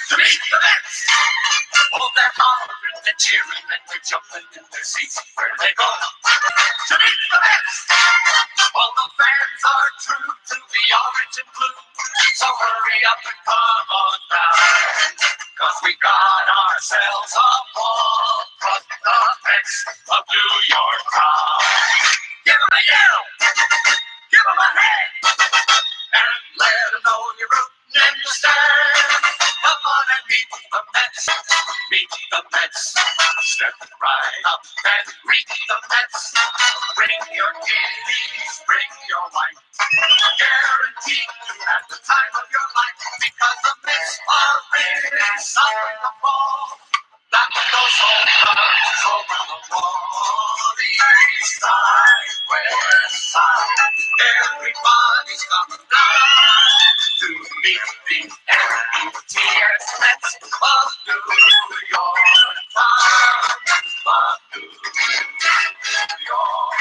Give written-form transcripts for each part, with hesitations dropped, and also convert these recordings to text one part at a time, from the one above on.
To meet the Mets. Oh, they're hollering and cheering and they're jumping in their seats. Where they go? To meet the Mets. All the fans are true to the orange and blue. So hurry up and come on down. Cause we got ourselves a ball from the Mets of New York town. Give 'em a yell. Give 'em a hand. And let 'em know you're rooting and you stand. Come on and meet the Mets. Meet the Mets. Step right up and greet the Mets. Bring your kiddies, bring your wife. Guaranteed to have the time of your life. Because the Mets are really something to fall. That one goes home runs over the wall. The east side, west side. Everybody's coming down to meet the M.E.T.S. Mets of New York town. Of New York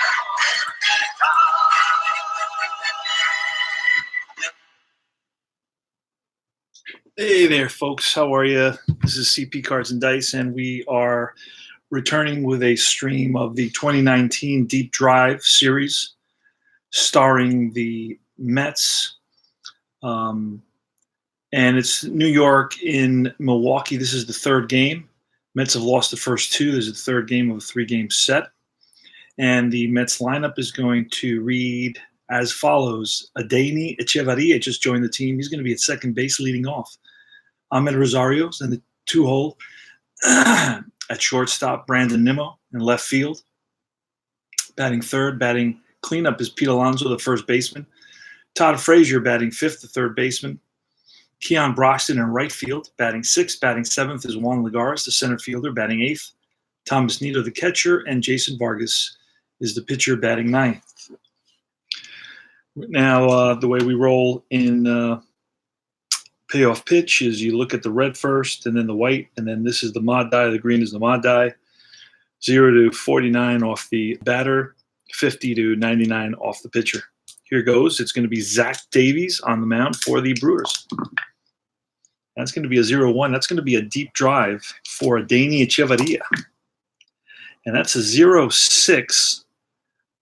town. Hey there, folks. How are you? This is CP Cards and Dice, and we are returning with a stream of the 2019 Deep Drive series starring the Mets. And it's New York in Milwaukee. This is the third game. Mets have lost the first two. This is the third game of a three-game set. And the Mets lineup is going to read as follows. Adeiny Echevarria just joined the team. He's going to be at second base leading off. Ahmed Rosario's in the two-hole. At shortstop, Brandon Nimmo in left field. Batting third, batting cleanup is Pete Alonso, the first baseman. Todd Frazier batting fifth, the third baseman. Keon Broxton in right field, batting sixth. Batting seventh is Juan Lagares, the center fielder, batting eighth. Thomas Nido, the catcher, and Jason Vargas is the pitcher, batting ninth. Now, the way we roll in payoff pitch is you look at the red first, and then the white, and then this is the mod die. The green is the mod die. 0 to 49 off the batter, 50 to 99 off the pitcher. Here goes. It's going to be Zach Davies on the mound for the Brewers. That's going to be a 0-1. That's going to be a deep drive for Adeiny Echevarria. And that's a 0-6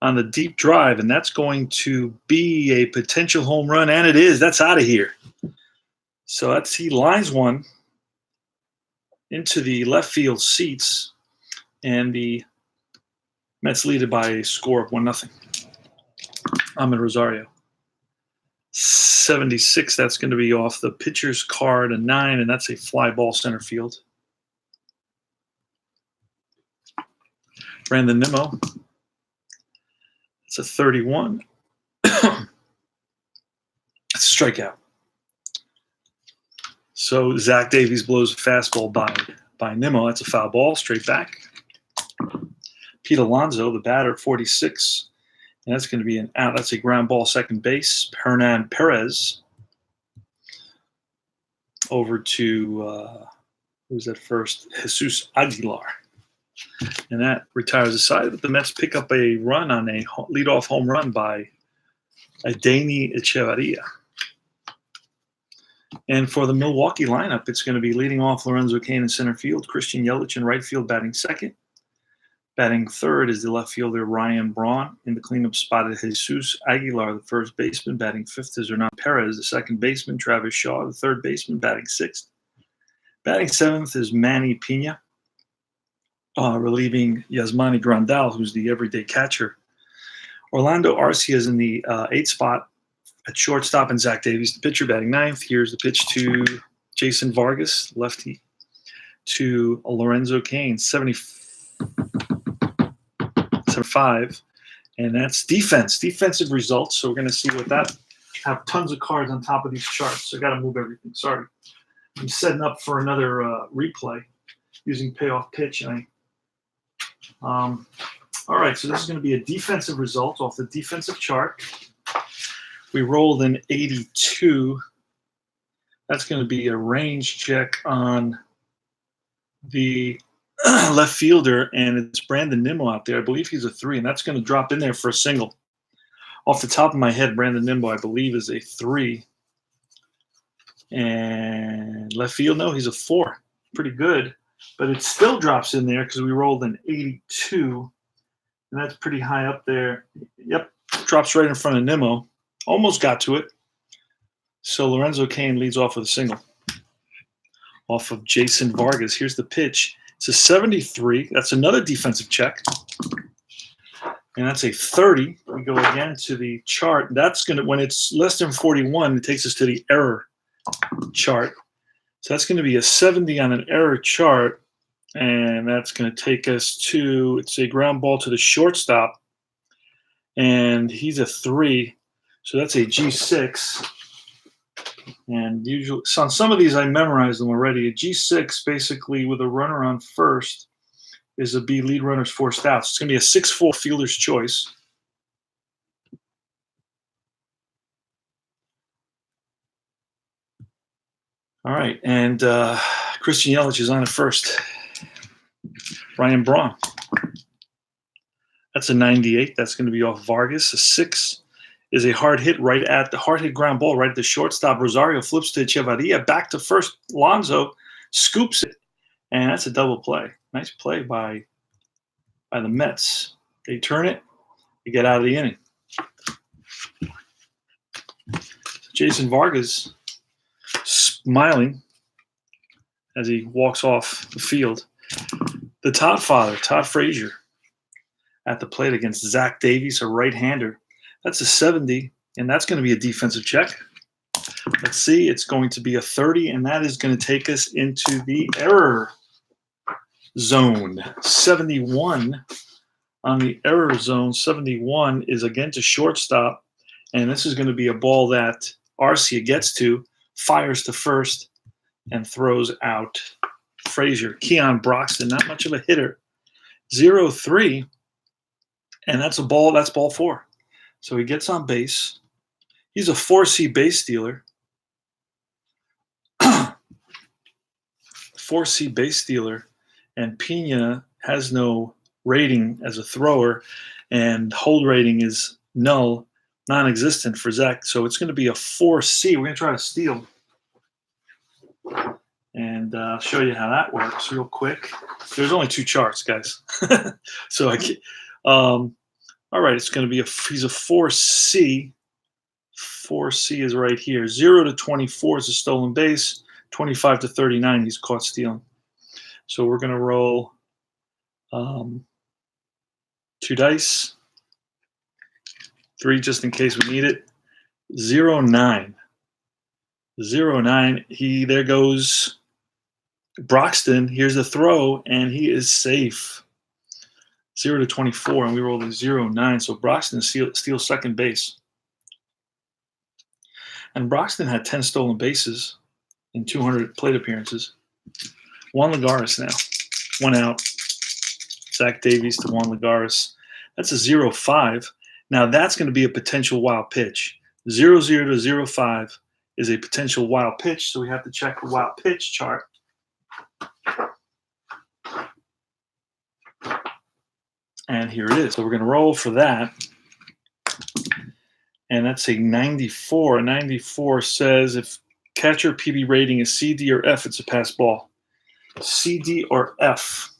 on the deep drive, and that's going to be a potential home run, and it is. That's out of here. So he lines one into the left field seats, and the Mets lead it by a score of 1-0. Ahmed Rosario. 76, that's going to be off the pitcher's card, a 9, and that's a fly ball center field. Brandon Nimmo. It's a 31. It's a strikeout. So Zach Davies blows a fastball by Nimmo. That's a foul ball, straight back. Pete Alonso, the batter, 46. And that's going to be an out. That's a ground ball, second base. Hernan Perez over to, who's that first? Jesus Aguilar. And that retires the side. But the Mets pick up a run on a leadoff home run by Adeiny Echevarria. And for the Milwaukee lineup, it's going to be leading off Lorenzo Cain in center field, Christian Yelich in right field batting second. Batting third is the left fielder Ryan Braun. In the cleanup spot is Jesus Aguilar, the first baseman. Batting fifth is Hernan Perez, the second baseman. Travis Shaw, the third baseman, batting sixth. Batting seventh is Manny Pena, relieving Yasmani Grandal, who's the everyday catcher. Orlando Arcia is in the eighth spot at shortstop, and Zach Davies, the pitcher, batting ninth. Here's the pitch to Jason Vargas, lefty, to Lorenzo Cain, 75. And that's defensive results. So we're going to see what that have tons of cards on top of these charts. So I got to move everything. Sorry. I'm setting up for another replay using payoff pitch. And all right, so this is going to be a defensive result off the defensive chart. We rolled an 82. That's going to be a range check on the left fielder, and it's Brandon Nimmo out there. I believe he's a 3, and that's going to drop in there for a single. Off the top of my head, Brandon Nimmo, I believe, is a 3. And left field, no, he's a 4. Pretty good. But it still drops in there because we rolled an 82. And that's pretty high up there. Yep, drops right in front of Nimmo. Almost got to it. So Lorenzo Cain leads off with a single. Off of Jason Vargas. Here's the pitch. It's a 73. That's another defensive check. And that's a 30. We go again to the chart. That's going to, when it's less than 41, it takes us to the error chart. So that's going to be a 70 on an error chart. And that's going to take us to, it's a ground ball to the shortstop. And he's a 3. So that's a G6. And usually, so on some of these, I memorized them already. A G6, basically, with a runner on first, is a B, lead runner's forced out. So it's going to be a 6-4 fielder's choice. All right, and Christian Yelich is on at first. Ryan Braun. That's a 98. That's going to be off Vargas. A 6 is a hard hit right at the hard hit ground ball right at the shortstop. Rosario flips to Echevarria. Back to first. Lonzo scoops it, and that's a double play. Nice play by the Mets. They turn it. They get out of the inning. Jason Vargas smiling as he walks off the field. The Todd father, Todd Frazier, at the plate against Zach Davies, a right-hander. That's a 70, and that's going to be a defensive check. Let's see. It's going to be a 30, and that is going to take us into the error zone. 71 on the error zone. 71 is again to shortstop, and this is going to be a ball that Arcia gets to, fires to first, and throws out Frazier. Keon Broxton, not much of a hitter. 0-3, and that's a ball. That's ball 4. So he gets on base. He's a 4C base stealer. 4C base stealer, and Pena has no rating as a thrower, and hold rating is null, non-existent for Zach. So it's going to be a 4C. We're going to try to steal. And I'll show you how that works real quick. There's only 2 charts, guys. So I can't, all right, it's going to be he's a 4C. 4C is right here. 0 to 24 is a stolen base. 25 to 39, he's caught stealing. So we're going to roll 2 dice. 3 just in case we need it. 0-9. 0-9. There goes Broxton. Here's the throw, and he is safe. 0 to 24, and we rolled a 0-9. So Broxton steals second base. And Broxton had 10 stolen bases in 200 plate appearances. Juan Lagares now. 1 out. Zach Davies to Juan Lagares. That's a 0-5. Now that's going to be a potential wild pitch. 0-0 to 0-5 is a potential wild pitch, so we have to check the wild pitch chart. And here it is. So we're going to roll for that. And that's a 94. A 94 says if catcher PB rating is C, D, or F, it's a pass ball. C, D, or F.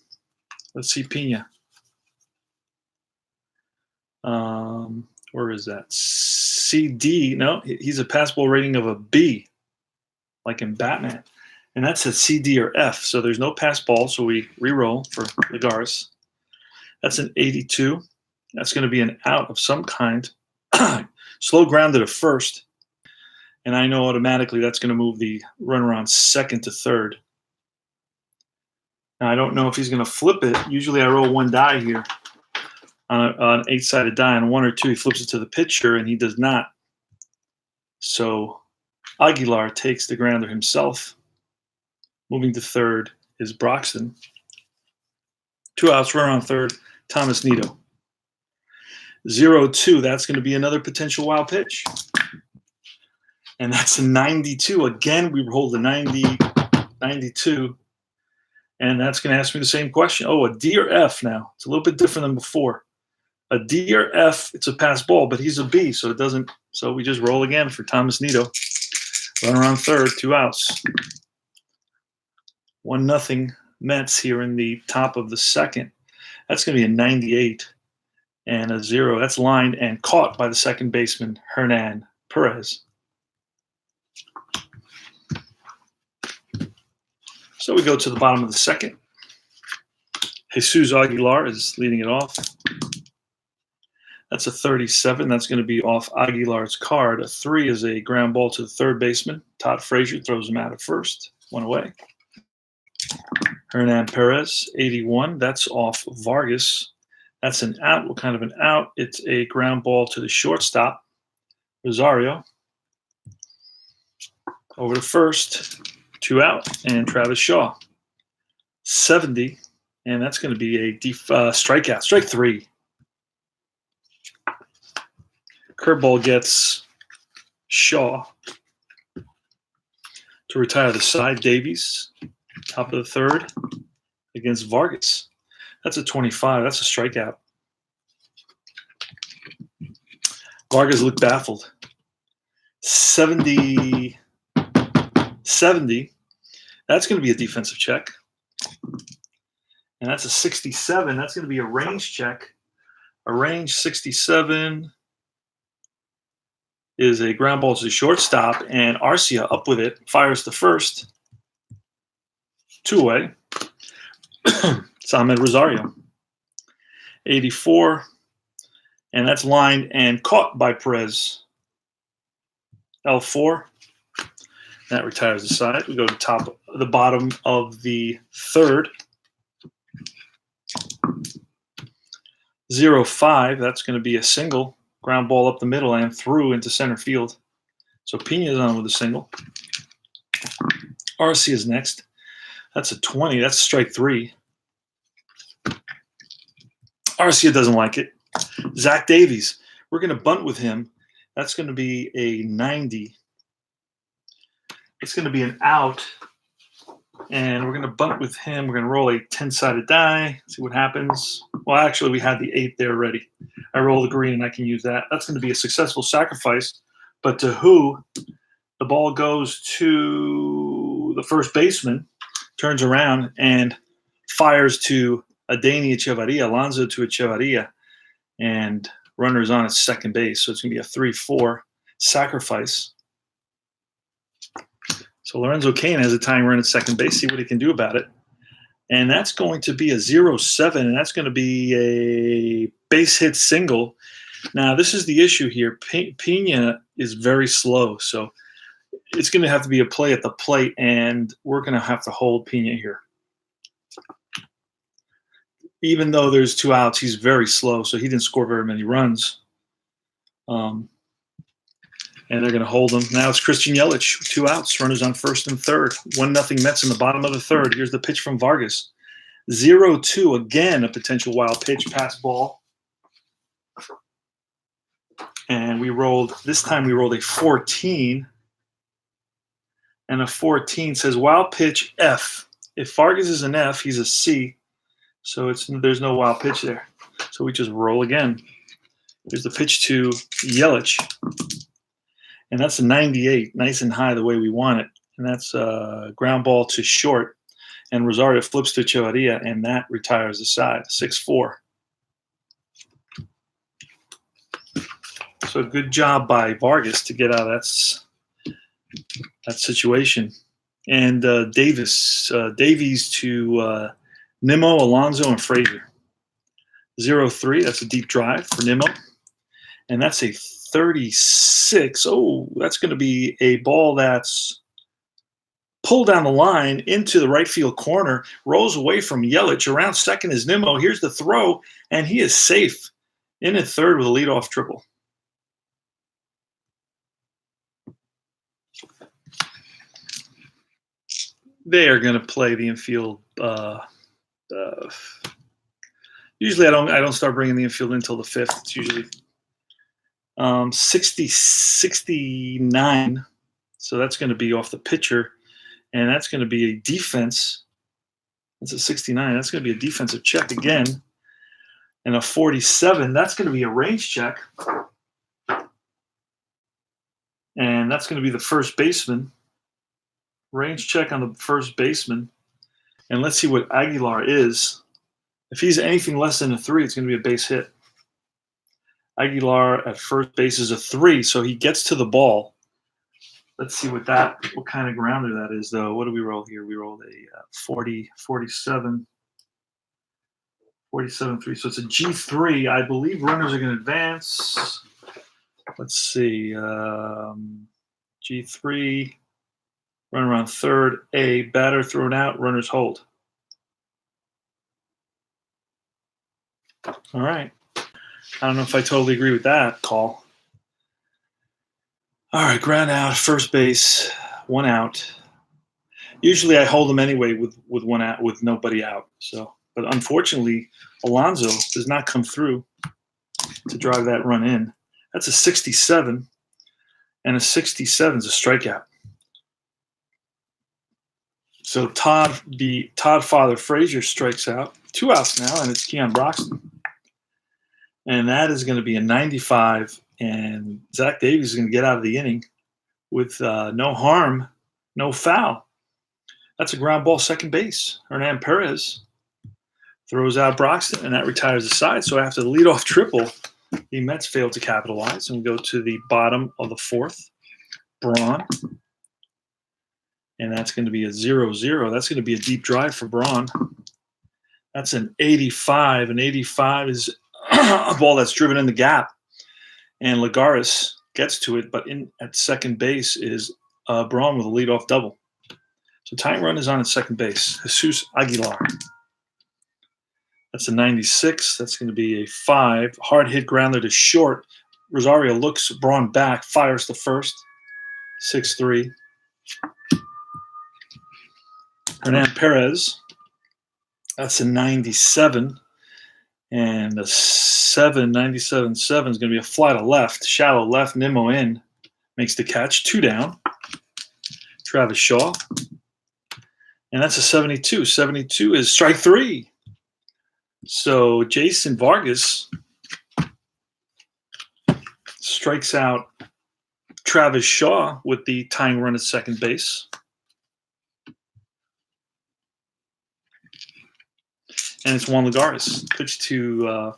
Let's see Pena. Where is that? C, D. No, he's a pass ball rating of a B, like in Batman. And that's a C, D, or F. So there's no pass ball, so we re-roll for Lagares. That's an 82. That's going to be an out of some kind. Slow grounded to first. And I know automatically that's going to move the runner on second to third. Now, I don't know if he's going to flip it. Usually I roll 1 die here on an 8-sided die. On 1 or 2, he flips it to the pitcher, and he does not. So Aguilar takes the grounder himself. Moving to third is Broxton. 2 outs, runner on third, Thomas Nido. 0-2, that's going to be another potential wild pitch. And that's a 92. Again, we rolled a 92. And that's going to ask me the same question. Oh, a D or F now. It's a little bit different than before. A D or F, it's a pass ball, but he's a B, so it doesn't. So we just roll again for Thomas Nido. Runner on third, 2 outs. 1-0 Mets here in the top of the second. That's going to be a 98 and a 0. That's lined and caught by the second baseman, Hernan Perez. So we go to the bottom of the second. Jesus Aguilar is leading it off. That's a 37. That's going to be off Aguilar's card. A 3 is a ground ball to the third baseman. Todd Frazier throws him out at first. 1 away. Hernan Perez, 81. That's off Vargas. That's an out. What kind of an out? It's a ground ball to the shortstop, Rosario. Over to first. 2 out. And Travis Shaw. 70. And that's going to be a strikeout. Strike 3. Curveball gets Shaw to retire the side. Davies, top of the third, against Vargas. That's a 25. That's a strikeout. Vargas looked baffled. 70. That's going to be a defensive check. And that's a 67. That's going to be a range check. A range 67 is a ground ball to the shortstop, and Arcia up with it, fires to first. 2 away. It's Ahmed Rosario. 84, and that's lined and caught by Perez. L4. That retires the side. We go to the bottom of the third. 0-5. That's going to be a single. Ground ball up the middle and through into center field. So Pena is on with a single. Arcia is next. That's a 20. That's strike 3. Arcia doesn't like it. Zach Davies. We're going to bunt with him. That's going to be a 90. It's going to be an out. And we're going to bunt with him. We're going to roll a 10-sided die. See what happens. Well, actually, we had the 8 there ready. I roll the green, and I can use that. That's going to be a successful sacrifice. But to who? The ball goes to the first baseman, turns around, and fires to Adeiny Echevarria, Alonso to Echevarria, and runner's on at second base. So it's going to be a 3-4 sacrifice. So Lorenzo Cain has a tying run at second base. See what he can do about it. And that's going to be a 0-7, and that's going to be a base hit single. Now, this is the issue here. Pena is very slow, so it's going to have to be a play at the plate, and we're going to have to hold Pena here. Even though there's 2 outs, he's very slow, so he didn't score very many runs. And they're going to hold him. Now it's Christian Yelich, 2 outs, runners on first and third. 1-0 Mets in the bottom of the third. Here's the pitch from Vargas. 0-2, again, a potential wild pitch, pass ball. And this time we rolled a 14. And a 14 says wild pitch F. If Vargas is an F, he's a C. So there's no wild pitch there. So we just roll again. Here's the pitch to Yelich. And that's a 98, nice and high the way we want it. And that's a ground ball to short. And Rosario flips to Echevarria, and that retires the side, 6-4. So good job by Vargas to get out of that situation. And Davies to Nimmo, Alonso, and Frazier. 0-3, that's a deep drive for Nimmo. And that's a 36. Oh, that's going to be a ball that's pulled down the line into the right field corner, rolls away from Yelich. Around second is Nimmo. Here's the throw, and he is safe in at third with a leadoff triple. They are going to play the infield. Usually, I don't start bringing the infield until the 5th. It's usually 69. So that's going to be off the pitcher, and that's going to be a defense. That's a 69. That's going to be a defensive check again. And a 47, that's going to be a range check. And that's going to be the first baseman. Range check on the first baseman. And let's see what Aguilar is. If he's anything less than a 3, it's going to be a base hit. Aguilar at first base is a 3, so he gets to the ball. Let's see what kind of grounder that is, though. What do we roll here? We rolled a 47, 3. So it's a G3. I believe runners are going to advance. Let's see. G3, run around third. A, batter thrown out, runners hold. All right. I don't know if I totally agree with that call. All right, ground out, first base, 1 out. Usually I hold them anyway with 1 out, with nobody out. So, but unfortunately, Alonso does not come through to drive that run in. That's a 67, and a 67 is a strikeout. So Todd Father Frazier strikes out. 2 outs now, and it's Keon Broxton. And that is going to be a 95, and Zach Davies is going to get out of the inning with no harm, no foul. That's a ground ball, second base. Hernan Perez throws out Broxton, and that retires the side. So after the leadoff triple, the Mets failed to capitalize, and we go to the bottom of the 4th. Braun, and that's going to be a 0-0. That's going to be a deep drive for Braun. That's an 85. An 85 is a ball that's driven in the gap, and Lagares gets to it, but at second base is Braun with a leadoff double. So tying run is on at second base. Jesus Aguilar. That's a 96. That's going to be a 5. Hard hit grounder to short. Rosario looks Braun back, fires the first. 6-3. Hernan Perez. That's a 97. And a 97-7 is going to be a fly to left, shallow left. Nimmo in, makes the catch. 2 down. Travis Shaw. And that's a 72. 72 is strike 3. So Jason Vargas strikes out Travis Shaw with the tying run at second base. And it's Juan Lagares. Pitch to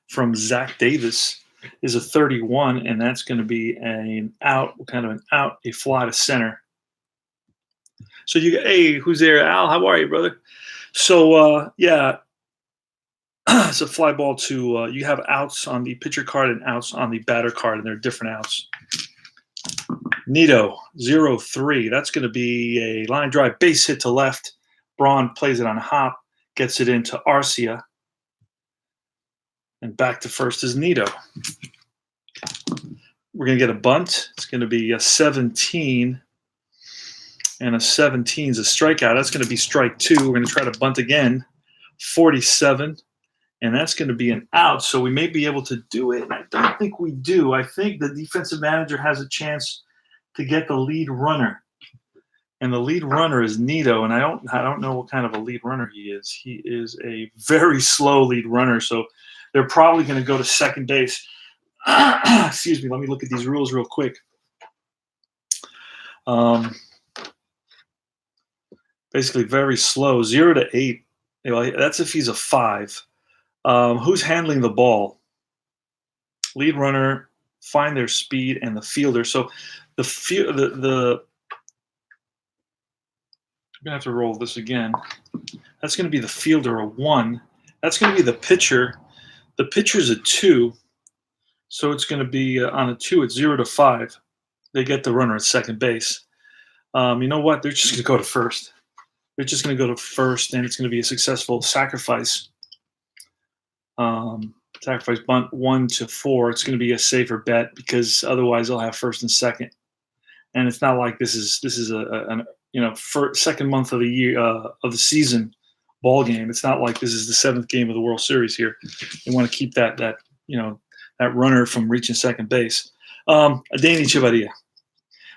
from Zach Davis is a 31, and that's going to be an out, kind of an out, a fly to center. So hey, who's there? Al, how are you, brother? So, yeah, it's a fly ball to, you have outs on the pitcher card and outs on the batter card, and they're different outs. Nito, 0-3. That's going to be a line drive, base hit to left. Braun plays it on a hop. Gets it into Arcia. And back to first is Nito. We're going to get a bunt. It's going to be a 17. And a 17 is a strikeout. That's going to be strike 2. We're going to try to bunt again. 47. And that's going to be an out. So we may be able to do it. I don't think we do. I think the defensive manager has a chance to get the lead runner. And the lead runner is Nito, and I don't know what kind of a lead runner he is. He is a very slow lead runner, so they're probably going to go to second base. Excuse me. Let me look at these rules real quick. Basically, very slow. 0-8. That's if he's a 5. Who's handling the ball? Lead runner, find their speed, and the fielder. So the I'm going to have to roll this again. That's going to be the fielder, a 1. That's going to be the pitcher. The pitcher's a 2. So it's going to be on a 2, it's 0-5. They get the runner at second base. You know what? They're just going to go to first. They're just going to go to first, and it's going to be a successful sacrifice. Sacrifice bunt 1-4. It's going to be a safer bet because otherwise they'll have first and second. And it's not like this is an second month of the year of the season ball game. It's not like this is the 7th game of the World Series here. They want to keep that runner from reaching second base. Adeiny Chavarria.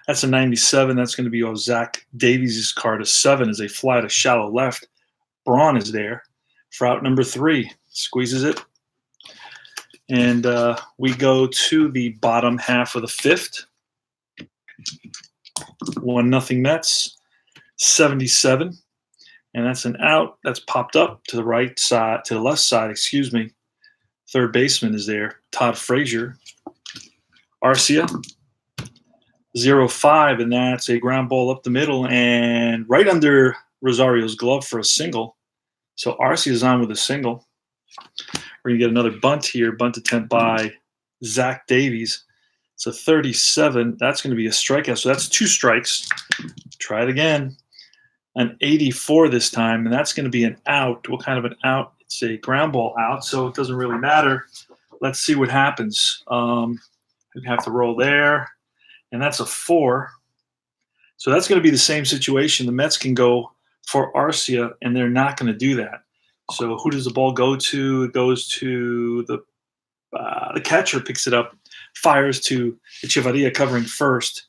That's a 97. That's going to be Zach Davies' card. A 7 is a fly to shallow left. Braun is there for out number 3. Squeezes it. And we go to the bottom half of the 5th. 1-0 Mets. 77. And that's an out. That's popped up to the right side, to the left side, excuse me. Third baseman is there. Todd Frazier. Arcia. 0-5, and that's a ground ball up the middle and right under Rosario's glove for a single. So Arcia is on with a single. We're going to get another bunt here. Bunt attempt by Zach Davies. It's a 37. That's going to be a strikeout. So that's 2 strikes. Try it again. An 84 this time, and that's going to be an out. What kind of an out? It's a ground ball out, so it doesn't really matter. Let's see what happens. We have to roll there, and that's a 4. So that's going to be the same situation. The Mets can go for Arcia, and they're not going to do that. So who does the ball go to? It goes to the catcher, picks it up, fires to Echevarria covering first,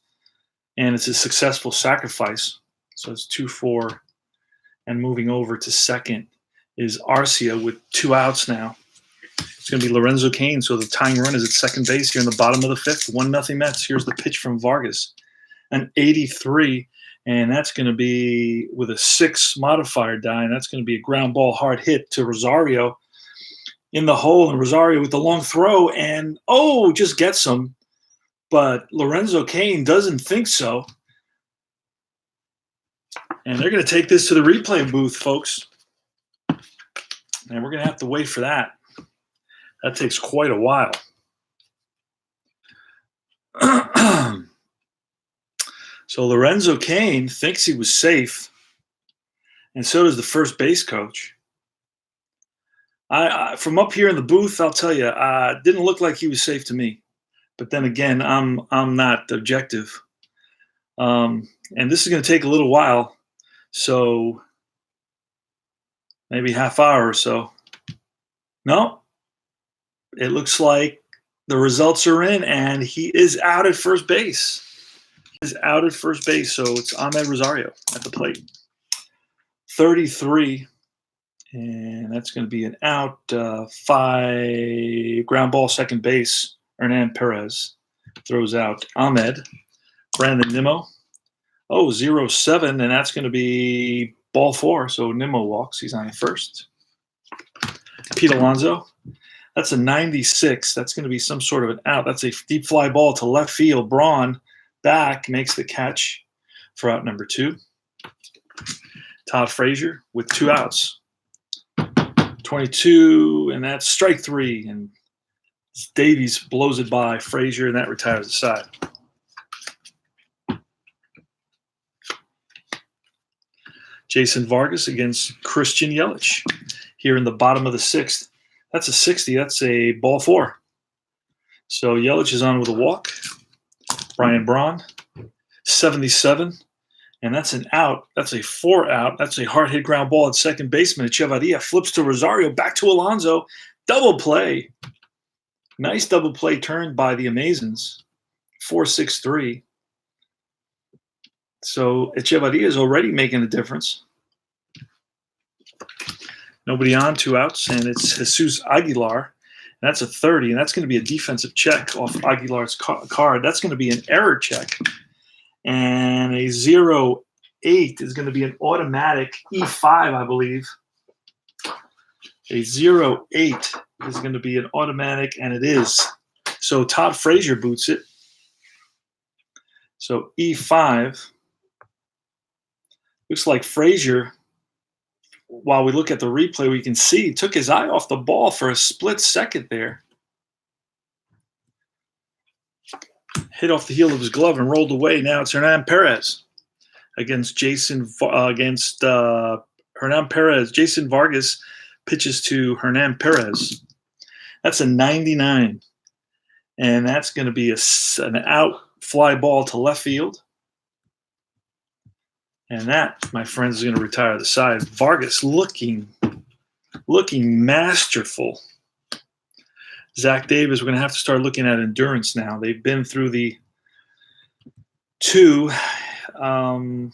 and it's a successful sacrifice. So it's 2-4, and moving over to second is Arcia with 2 outs now. It's going to be Lorenzo Cain, so the tying run is at second base here in the bottom of the 5th. 1-0 Mets. Here's the pitch from Vargas. An 83, and that's going to be with a 6 modifier die, and that's going to be a ground ball hard hit to Rosario in the hole, and Rosario with the long throw, and just gets him. But Lorenzo Cain doesn't think so. And they're going to take this to the replay booth, folks. And we're going to have to wait for that. That takes quite a while. So Lorenzo Cain thinks he was safe, and so does the first base coach. I from up here in the booth, I'll tell you, it didn't look like he was safe to me. But then again, I'm not objective. And this is going to take a little while. So maybe half hour or so. No, it looks like the results are in, and he is out at first base. So it's Ahmed Rosario at the plate. 33, and that's going to be an out. 5 ground ball second base. Hernan Perez throws out Ahmed. Brandon Nimmo. 0-7, and that's going to be ball 4. So Nimmo walks. He's on first. Pete Alonso. That's a 96. That's going to be some sort of an out. That's a deep fly ball to left field. Braun back makes the catch for out number 2. Todd Frazier with 2 outs. 22, and that's strike 3. And Davies blows it by Frazier, and that retires the side. Jason Vargas against Christian Yelich here in the bottom of the 6th. That's a 60. That's a ball 4. So Yelich is on with a walk. Brian Braun, 77. And that's an out. That's a 4 out. That's a hard hit ground ball at second baseman. Echevarria flips to Rosario, back to Alonso. Double play. Nice double play turned by the Amazons. 4-6-3. So Echevarria is already making a difference. Nobody on, 2 outs, and it's Jesus Aguilar. And that's a 30, and that's going to be a defensive check off Aguilar's card. That's going to be an error check. And a 0-8 is going to be an automatic E5, I believe. A 0-8 is going to be an automatic, and it is. So Todd Frazier boots it. So E5. Looks like Frazier, while we look at the replay, we can see he took his eye off the ball for a split second there. Hit off the heel of his glove and rolled away. Now it's Hernan Perez against Hernan Perez. Jason Vargas pitches to Hernan Perez. That's a 99. And that's going to be an out fly ball to left field. And that, my friends, is going to retire the side. Vargas looking masterful. Zach Davis, we're going to have to start looking at endurance now. They've been through the 2. And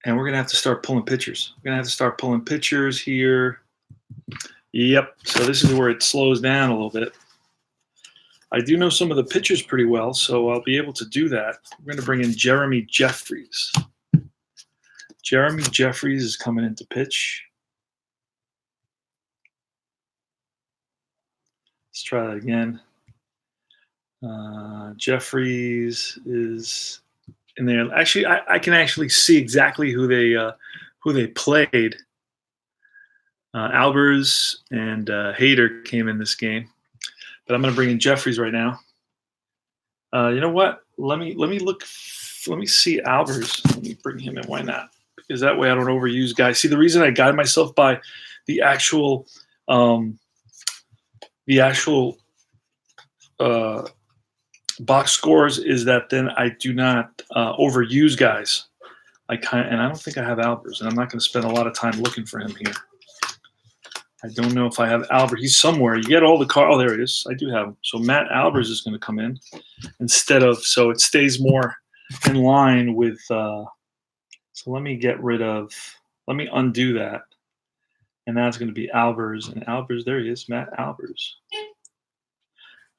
we're going to have to start pulling pictures. We're going to have to start pulling pictures here. Yep. So this is where it slows down a little bit. I do know some of the pitchers pretty well, so I'll be able to do that. We're going to bring in Jeremy Jeffries. Jeremy Jeffries is coming into pitch. Let's try that again. Jeffries is in there. Actually, I can actually see exactly who they played. Albers and Hader came in this game, but I'm going to bring in Jeffries right now. You know what? Let me look. Let me see Albers. Let me bring him in. Why not? Because that way I don't overuse guys. See, the reason I guide myself by the actual box scores is that then I do not overuse guys. And I don't think I have Albers, and I'm not going to spend a lot of time looking for him here. I don't know if I have Albert. He's somewhere. You get all the car. Oh, there it is. I do have him. So Matt Albers is going to come in instead of. So it stays more in line with. So let me get rid of. Let me undo that, and that's going to be Albers. And Albers, there he is, Matt Albers.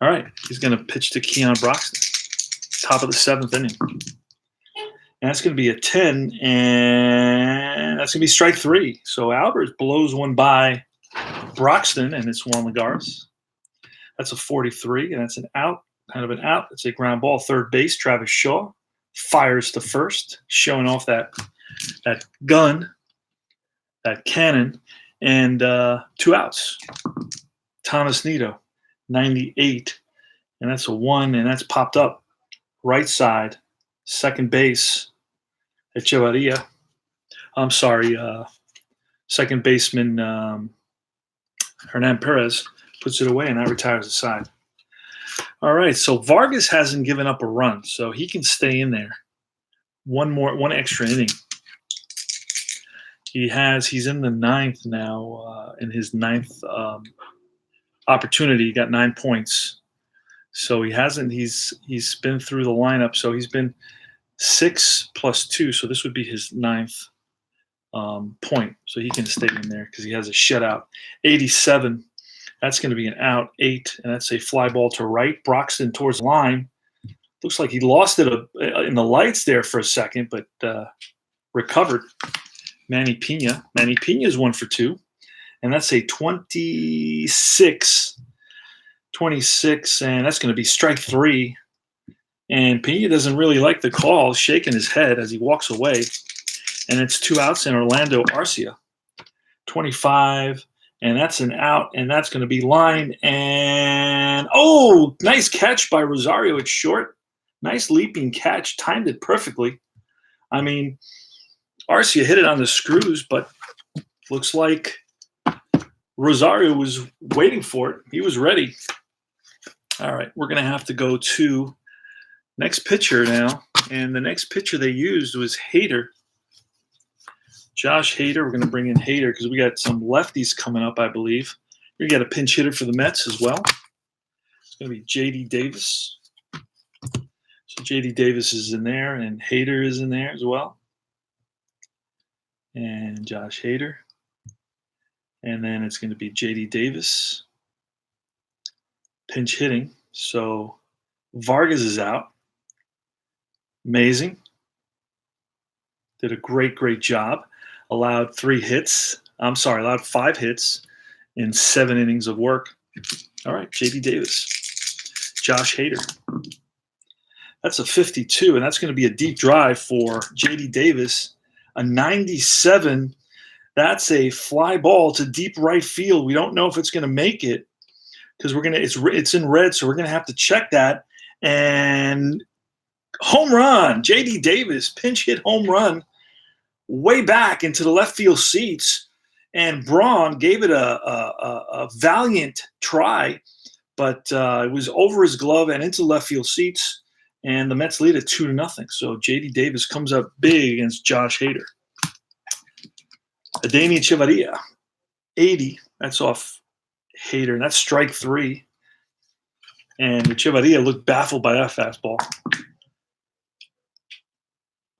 All right, he's going to pitch to Keon Broxton, top of the 7th inning. And that's going to be a 10, and that's going to be strike 3. So Albers blows one by Broxton, and it's Juan Lagares. That's a 43, and that's an out, kind of an out. It's a ground ball. Third base, Travis Shaw fires to first, showing off that gun, that cannon, and 2 outs. Thomas Nido, 98, and that's a 1, and that's popped up right side, second base, Echevarria. I'm sorry, second baseman Hernan Perez puts it away, and that retires the side. All right, so Vargas hasn't given up a run, so he can stay in there. One extra inning. He's in the 9th now, in his 9th opportunity. He got 9 points. So he's been through the lineup. So he's been 6 plus 2. So this would be his 9th point. So he can stay in there because he has a shutout. 87. That's going to be an out. 8. And that's a fly ball to right. Broxton towards the line. Looks like he lost it in the lights there for a second, but recovered. Manny Pena. Manny Pena is 1 for 2. And that's a 26, and that's going to be strike 3. And Pena doesn't really like the call, shaking his head as he walks away. And it's 2 outs, and Orlando Arcia, 25, and that's an out, and that's going to be line. And, oh, nice catch by Rosario. It's short. Nice leaping catch. Timed it perfectly. I mean, Arcia hit it on the screws, but looks like Rosario was waiting for it. He was ready. All right, we're going to have to go to next pitcher now. And the next pitcher they used was Hader. Josh Hader. We're going to bring in Hader because we got some lefties coming up, I believe. We're going to get a pinch hitter for the Mets as well. It's going to be J.D. Davis. So J.D. Davis is in there, and Hader is in there as well. And Josh Hader. And then it's going to be J.D. Davis, pinch hitting. So Vargas is out. Amazing. Did a great job. Allowed 5 hits in 7 innings of work. All right, J.D. Davis. Josh Hader. That's a 52, and that's going to be a deep drive for J.D. Davis. A 97. That's a fly ball to deep right field. We don't know if it's going to make it because it's in red, so we're going to have to check that. And home run, J.D. Davis, pinch hit home run way back into the left field seats. And Braun gave it a valiant try, but it was over his glove and into left field seats. And the Mets lead at 2-0. So J.D. Davis comes up big against Josh Hader. Damian Echevarria, 80. That's off Hader, and that's strike 3. And Echevarria looked baffled by that fastball.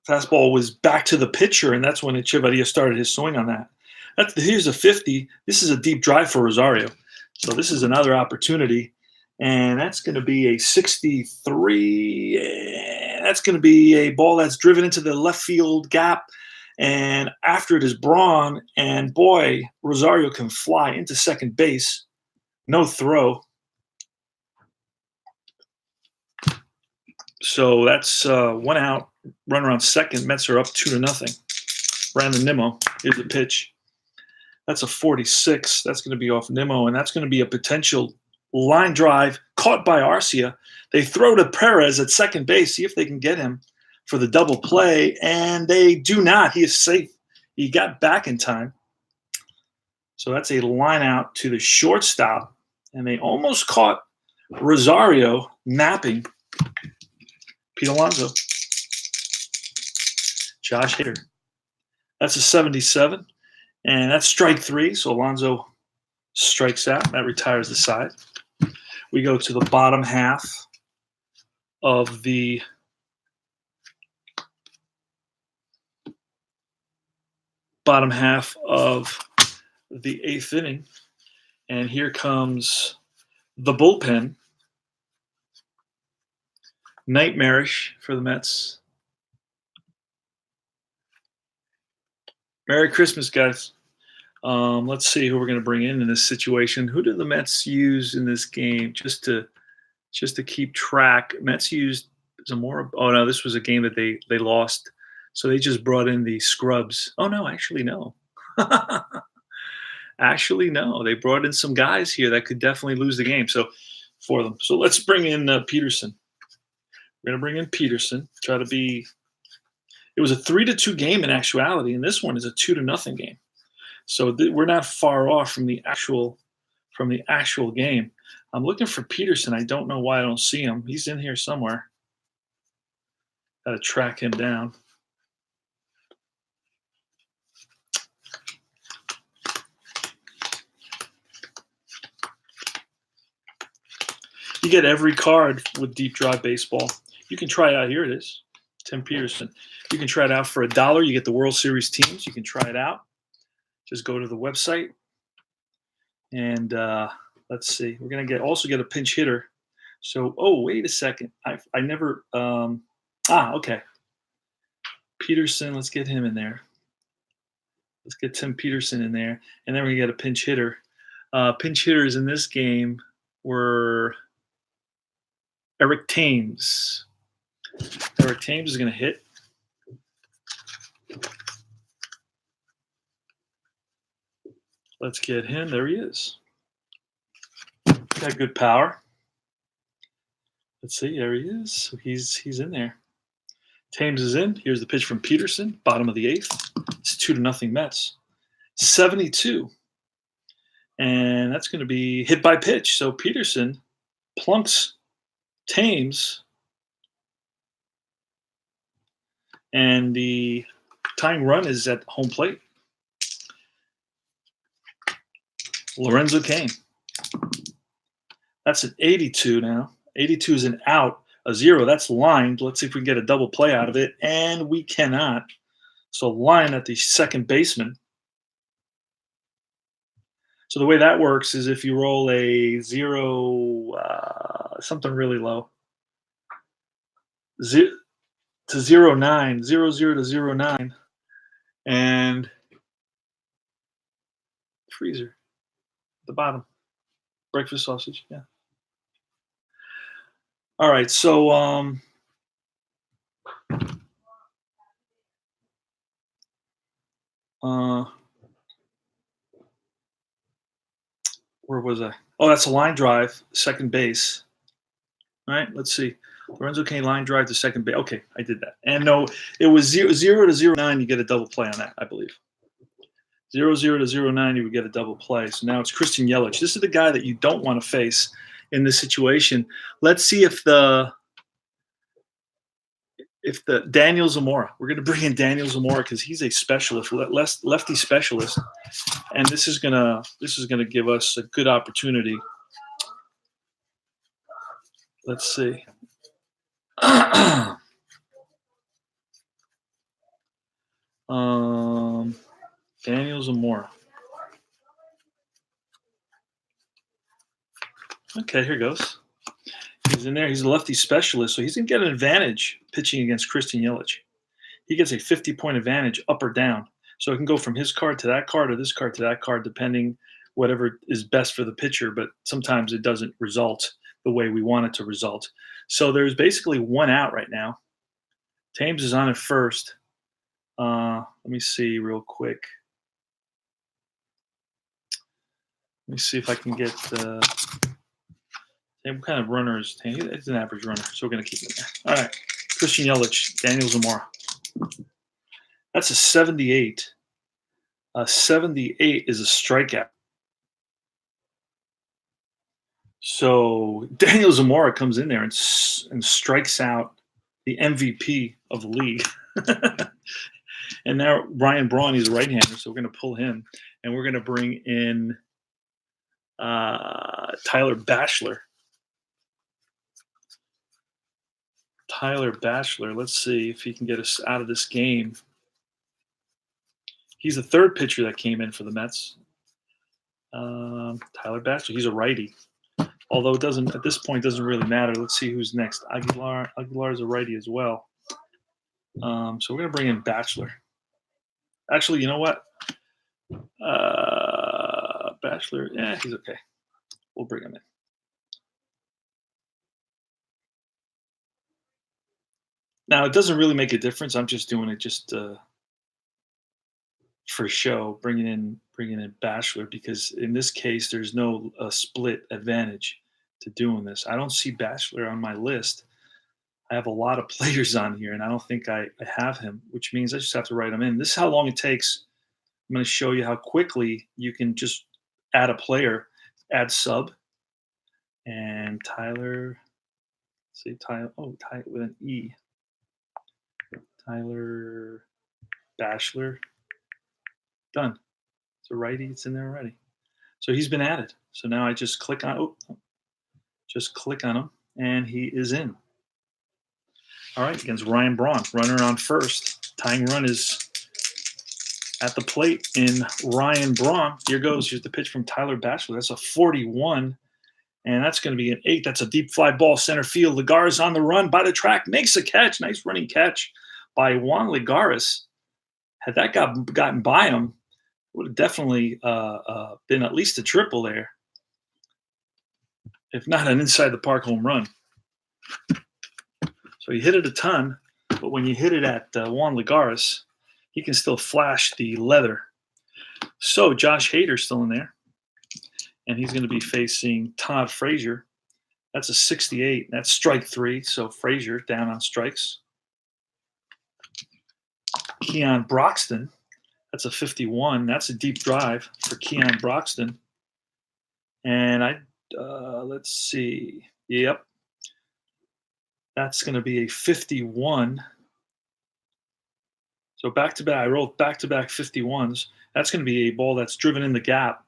Fastball was back to the pitcher, and that's when Echevarria started his swing on that. Here's a 50. This is a deep drive for Rosario. So this is another opportunity. And that's going to be a 63. That's going to be a ball that's driven into the left field gap. And after it is Braun, and boy, Rosario can fly into second base. No throw. So that's 1 out, run around second. Mets are up 2-0. Brandon Nimmo, here's the pitch. That's a 46. That's going to be off Nimmo, and that's going to be a potential line drive caught by Arcia. They throw to Perez at second base, see if they can get him for the double play, and they do not. He is safe. He got back in time. So that's a line out to the shortstop, and they almost caught Rosario napping. Pete Alonso. Josh Hader. That's a 77, and that's strike 3, so Alonso strikes out. That retires the side. We go to the bottom half of the eighth inning, and here comes the bullpen. Nightmarish for the Mets. Merry Christmas, guys. Let's see who we're going to bring in this situation. Who did the Mets use in this game just to keep track? Mets used Zamora. Oh, no, this was a game that they lost. So they just brought in the scrubs. Oh, no, actually, no. Actually, no. They brought in some guys here that could definitely lose the game for them. So let's bring in Peterson. We're going to bring in Peterson. It was a 3-2 game in actuality, and this one is a 2-0 game. So we're not far off from the actual game. I'm looking for Peterson. I don't know why I don't see him. He's in here somewhere. Got to track him down. You get every card with Deep Drive Baseball. You can try it out. Here it is. Tim Peterson. You can try it out for $1. You get the World Series teams. You can try it out. Just go to the website. And let's see. We're going to also get a pinch hitter. So, wait a second. I never okay. Peterson, let's get him in there. Let's get Tim Peterson in there. And then we're going to get a pinch hitter. Pinch hitters in this game were Eric Thames. Eric Thames is going to hit. Let's get him. There he is. Got good power. Let's see. There he is. So he's in there. Thames is in. Here's the pitch from Peterson. Bottom of the 8th. It's 2-0 Mets. 72. And that's going to be hit by pitch. So Peterson plunks Thames. And the tying run is at home plate. Lorenzo Cain. That's an 82 now. 82 is an out. A 0. That's lined. Let's see if we can get a double play out of it. And we cannot. So line at the second baseman. So the way that works is if you roll a 0, something really low. 0 to 0-9, 0-0 to 0-9, and freezer at the bottom. Breakfast sausage, yeah. All right, so where was I? Oh, that's a line drive, second base. All right, let's see. Lorenzo Cain line drive to second base. Okay, I did that. And no, it was 0 to 0-9. You get a double play on that, I believe. 0-0 to 0-9, you would get a double play. So now it's Christian Yelich. This is the guy that you don't want to face in this situation. Let's see if the Daniel Zamora. We're going to bring in Daniel Zamora because he's a specialist, lefty specialist, and this is gonna give us a good opportunity. Let's see. Daniel Zamora. Okay, here goes. He's in there. He's a lefty specialist, so he's going to get an advantage pitching against Christian Yelich. he gets a 50-point advantage up or down. So it can go from his card to that card or this card to that card, depending whatever is best for the pitcher. But sometimes it doesn't result the way we want it to result. So there's basically one out right now. Thames is on at first. Let me see real quick. Let me see if I can get the. What kind of runner is Thames? It's an average runner, so we're going to keep him there. All right. Christian Yelich, Daniel Zamora. That's a 78. A 78 is a strikeout. So Daniel Zamora comes in there and strikes out the MVP of the league. And now Ryan Braun, he's a right-hander, so we're going to pull him. And we're going to bring in Tyler Batchelor. Tyler Batchelor, let's see if he can get us out of this game. He's the third pitcher that came in for the Mets. Tyler Batchelor, he's a righty. Although it doesn't, at this point, doesn't really matter. Let's see who's next. Aguilar is a righty as well. So we're going to bring in Batchelor. Actually, you know what? Batchelor, yeah, he's okay. We'll bring him in. Now, it doesn't really make a difference. I'm just doing it just for show, bringing in Batchelor, because in this case, there's no split advantage to doing this. I don't see Batchelor on my list. I have a lot of players on here, and I don't think I have him, which means I just have to write him in. This is how long it takes. I'm going to show you how quickly you can just add a player, add sub, and Tyler, say Tyler, Tyler with an E. Tyler Batchelor. Done. It's a righty. It's in there already. So he's been added. So now I just click on him, and he is in. All right, against Ryan Braun, runner on first. Tying run is at the plate in Ryan Braun. Here goes. Here's the pitch from Tyler Batchelor. That's a 41, and that's going to be an 8. That's a deep fly ball center field. Ligares on the run by the track, makes a catch. Nice running catch by Juan Ligares. Had that gotten by him, would have definitely been at least a triple there, if not an inside the park home run. So he hit it a ton, but when you hit it at Juan Ligares, he can still flash the leather. So Josh Hader's still in there, and he's going to be facing Todd Frazier. That's a 68. That's strike 3, so Frazier down on strikes. Keon Broxton, that's a 51. That's a deep drive for Keon Broxton. And let's see. Yep. That's going to be a 51. So back-to-back, I rolled back-to-back 51s. That's going to be a ball that's driven in the gap.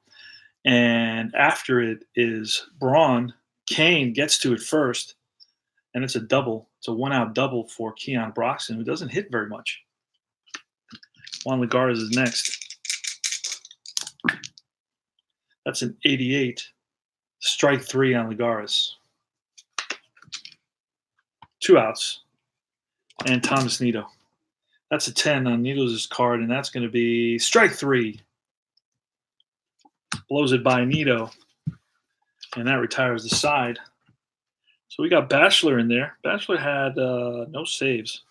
And after it is Braun. Kane gets to it first, and it's a double. It's a one-out double for Keon Broxton, who doesn't hit very much. Juan Ligares is next. That's an 88. Strike 3 on Ligares. 2 outs. And Thomas Nido. That's a 10 on Nido's card, and that's going to be strike 3. Blows it by Nido, and that retires the side. So we got Batchelor in there. Batchelor had no saves.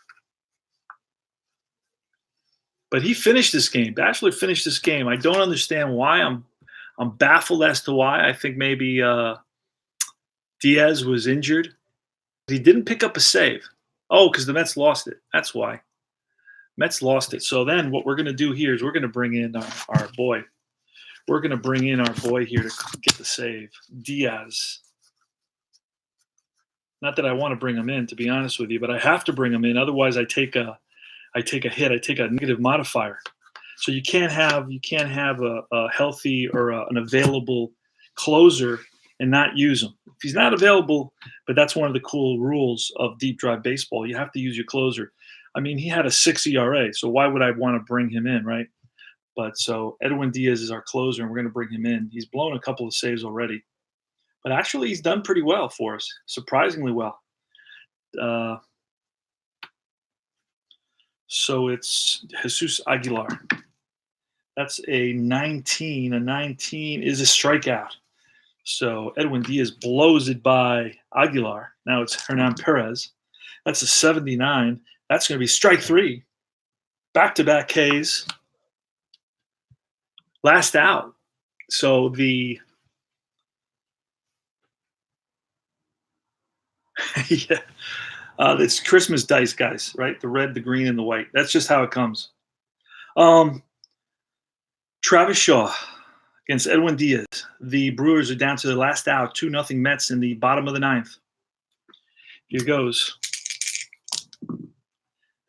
But he finished this game. Batchelor finished this game. I don't understand why. I'm baffled as to why. I think maybe Diaz was injured. He didn't pick up a save. Oh, because the Mets lost it. That's why. Mets lost it. So then what we're going to do here is we're going to bring in our boy. We're going to bring in our boy here to get the save. Diaz. Not that I want to bring him in, to be honest with you, but I have to bring him in. Otherwise, I take a hit. I take a negative modifier. So you can't have a healthy or an available closer and not use him. If he's not available, but that's one of the cool rules of deep drive baseball. You have to use your closer. I mean, he had a 6 ERA, so why would I want to bring him in, right? But so Edwin Diaz is our closer, and we're going to bring him in. He's blown a couple of saves already. But actually, he's done pretty well for us, surprisingly well. So it's Jesus Aguilar. That's a 19. A 19 is a strikeout. So Edwin Diaz blows it by Aguilar. Now it's Hernan Perez. That's a 79. That's going to be strike three. Back-to-back Ks. Last out. So the yeah, it's Christmas dice, guys, right? The red, the green, and the white. That's just how it comes. Travis Shaw against Edwin Diaz. The Brewers are down to the last out, 2-0 Mets in the bottom of the ninth. Here goes.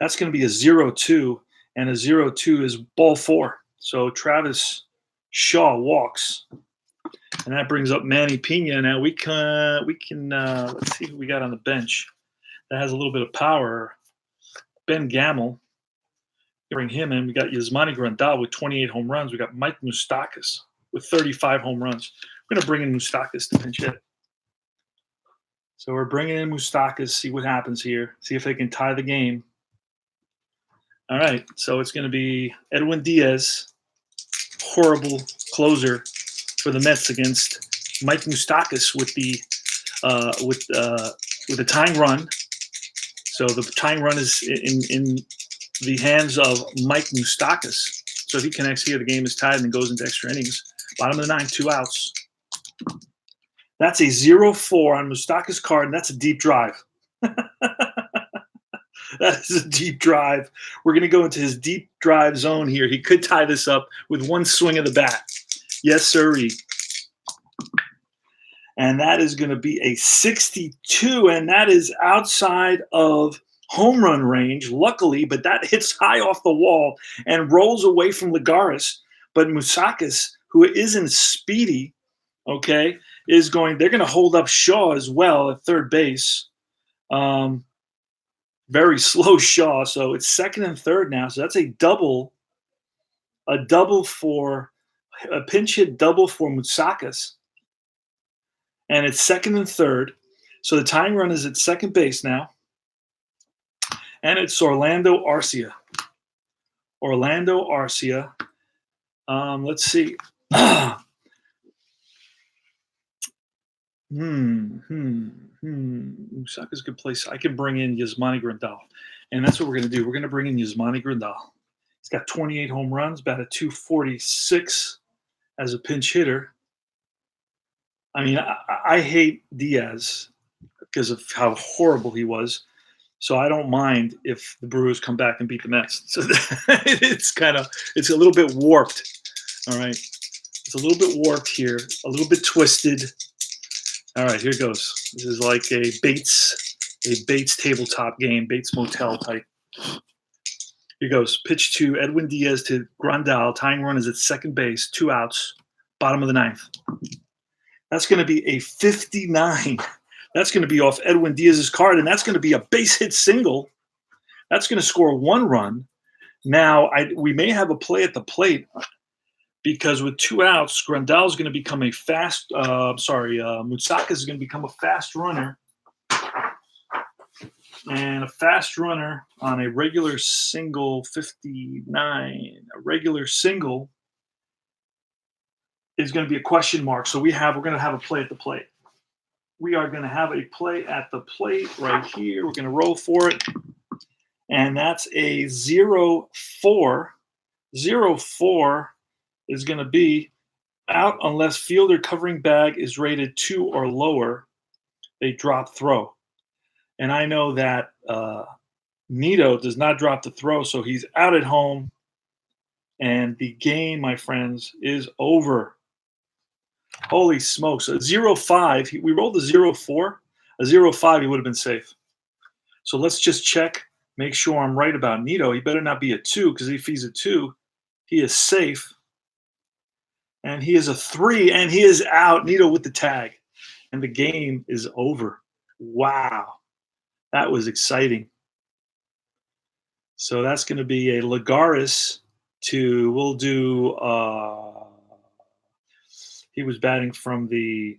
That's going to be a 0-2, and a 0-2 is ball four. So Travis Shaw walks, and that brings up Manny Pena. Now we can let's see who we got on the bench that has a little bit of power. Ben Gamel. Bring him in. We got Yasmani Grandal with 28 home runs. We got Mike Moustakas with 35 home runs. We're going to bring in Moustakas to pinch hit. So we're bringing in Moustakas, see what happens here, see if they can tie the game. All right, so it's going to be Edwin Diaz, horrible closer for the Mets against Mike Moustakas with the tying run. So the tying run is in the hands of Mike Moustakas. So if he connects here, the game is tied and then goes into extra innings. Bottom of the ninth, 2 outs. That's a 0-4 on Moustakas' card, and that's a deep drive. That is a deep drive. We're going to go into his deep drive zone here. He could tie this up with one swing of the bat. Yes, sirree. And that is going to be a 62, and that is outside of home run range, luckily, but that hits high off the wall and rolls away from Lagares. But Moustakas, who isn't speedy, okay, they're going to hold up Shaw as well at third base. Very slow Shaw, so it's second and third now. So that's a pinch hit double for Moustakas. And it's second and third. So the tying run is at second base now. And it's Orlando Arcia. Let's see. Moustakas good place. I can bring in Yasmani Grandal. And that's what we're going to do. We're going to bring in Yasmani Grandal. He's got 28 home runs, about a 246 as a pinch hitter. I mean, I hate Diaz because of how horrible he was. So I don't mind if the Brewers come back and beat the Mets. So it's a little bit warped. All right. It's a little bit warped here, a little bit twisted. All right, here goes. This is like a Bates tabletop game, Bates Motel type. Here goes. Pitch to Edwin Diaz to Grandal. Tying run is at second base, 2 outs, bottom of the ninth. That's going to be a 59. That's going to be off Edwin Diaz's card, and that's going to be a base hit single. That's going to score 1 run. Now, we may have a play at the plate because with 2 outs, Grandal is going to become a fast. Moustakas is going to become a fast runner, and a fast runner on a regular single 59. A regular single is going to be a question mark. So we're going to have a play at the plate. We are going to have a play at the plate right here. We're going to roll for it. And that's a 0-4. 0-4 is going to be out unless fielder covering bag is rated 2 or lower. They drop throw. And I know that Nito does not drop the throw, so he's out at home. And the game, my friends, is over. Holy smokes. A 0-5. We rolled a 0-4. A 0-5, he would have been safe. So let's just check, make sure I'm right about Nito. He better not be a 2, because if he's a 2, he is safe. And he is a 3, and he is out. Nito with the tag. And the game is over. Wow. That was exciting. So that's going to be a Lagares to, we'll do, he was batting from the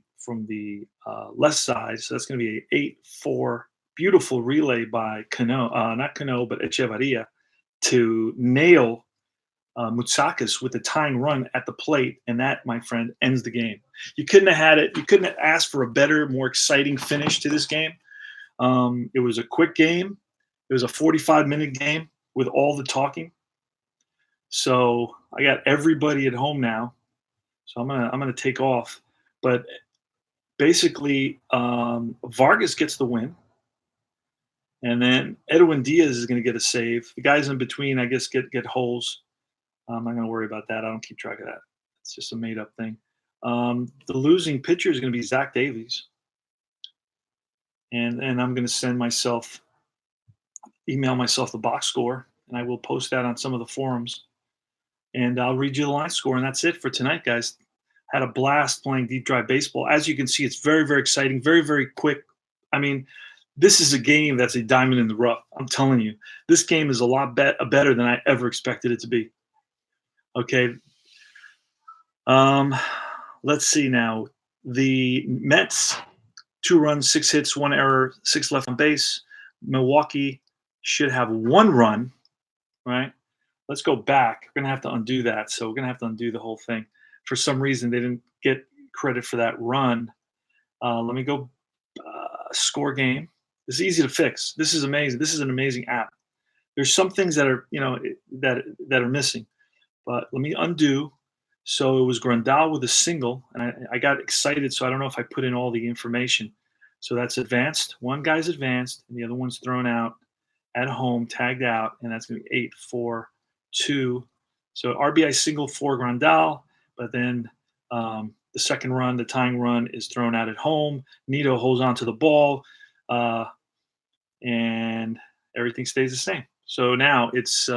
left side. So that's going to be an 8-4. Beautiful relay by Cano, not Cano, but Echevarria. to nail Moustakas with the tying run at the plate, and that, my friend, ends the game. You couldn't have had it. You couldn't have asked for a better, more exciting finish to this game. It was a quick game. It was a 45-minute game with all the talking. So I got everybody at home now. So I'm gonna take off. But basically, Vargas gets the win, and then Edwin Diaz is going to get a save. The guys in between, I guess, get holes. I'm not going to worry about that. I don't keep track of that. It's just a made-up thing. The losing pitcher is going to be Zach Davies, and I'm going to email myself the box score, and I will post that on some of the forums, and I'll read you the line score, and that's it for tonight, guys. Had a blast playing Deep Drive Baseball. As you can see, it's very, very exciting, very, very quick. I mean, this is a game that's a diamond in the rough. I'm telling you, this game is a lot better than I ever expected it to be. Okay. Let's see now. The Mets, 2 runs, 6 hits, 1 error, 6 left on base. Milwaukee should have 1 run, right? Let's go back. We're going to have to undo that. So we're going to have to undo the whole thing. For some reason, they didn't get credit for that run. Let me go score game. This is easy to fix. This is amazing. This is an amazing app. There's some things that are, that are missing. But let me undo. So it was Grandal with a single, and I got excited, so I don't know if I put in all the information. So that's advanced. One guy's advanced, and the other one's thrown out at home, tagged out, and that's going to be 8-4-2. So RBI single for Grandal, but then the second run, the tying run, is thrown out at home. Nito holds on to the ball, and everything stays the same. So now it's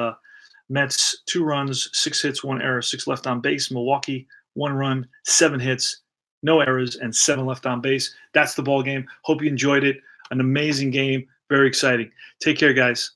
Mets 2 runs, 6 hits, 1 error, 6 left on base. Milwaukee 1 run, 7 hits, no errors, and 7 left on base. That's the ball game. Hope you enjoyed it. An amazing game. Very exciting. Take care, guys.